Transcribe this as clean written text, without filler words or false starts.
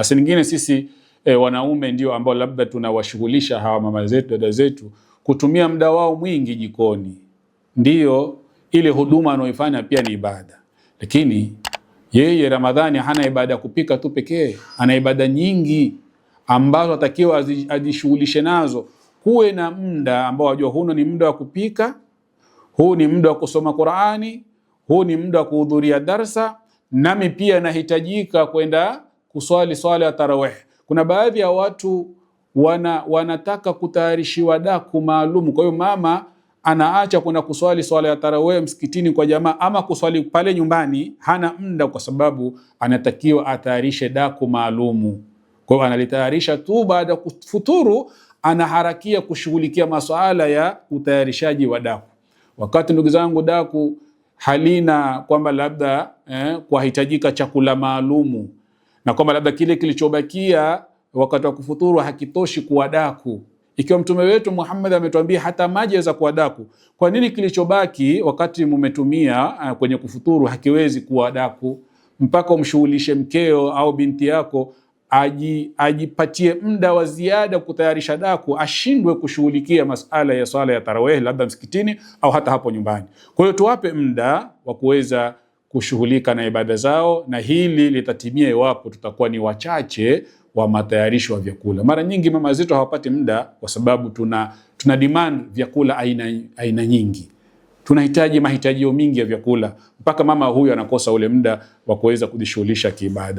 Na si nyingine sisi wanaume ndio ambao labda tunawashughulisha hawa mama zetu, dada zetu, kutumia muda wao mwingi jikoni. Ndio ile huduma anaoifanya pia ni ibada, lakini yeye Ramadhani hana ibada kupika tu pekee, ana ibada nyingi ambazo atakiwa ajishughulishe nazo. Kuwe na muda ambao wajua huno ni muda wa kupika, huu ni muda wa kusoma Qur'ani, huu ni muda wa kuhudhuria darsa, nami pia nahitajika kwenda kuswali swala ya tarawih. Kuna baadhi ya watu wanataka kutayarishiwa daku maalum, kwa hiyo mama anaacha kwenda kuswali swala ya tarawih msikitini kwa jamaa ama kuswali pale nyumbani, hana muda kwa sababu anatakiwa atayarishe daku maalumu. Kwa hiyo analitayarisha tu baada ya kufuturu, anaharakia kushughulikia masuala ya utayarishaji wa daku. Wakati ndugu zangu, daku halina kwamba labda kwahitajika chakula maalumu, na kwamba labda kile kilichobakia wakati wa kufuturu hakitoshi kuwa daku. Ikiwa mtume wetu Muhammad ametuambia hata maji yaweza kuwa daku, kwa nini kilichobaki wakati mumetumia kwenye kufuturu hakiwezi kuwa daku? Mpaka umshughulishe mkeo au binti yako ajipatie muda wa ziada kutayarisha daku, ashindwe kushughulikia masala ya swala ya tarawih labda msikitini au hata hapo nyumbani. Kwa hiyo tuwape muda wa kuweza kushughulika na ibada zao, na hili litatimia iwapo tutakuwa ni wachache wa matayarisho wa vyakula. Mara nyingi mama zetu hawapati muda kwa sababu tuna demand vyakula aina nyingi. Tunahitaji mahitajio mingi ya vyakula mpaka mama huyu anakosa ule muda wa kuweza kujishughulisha kiibada.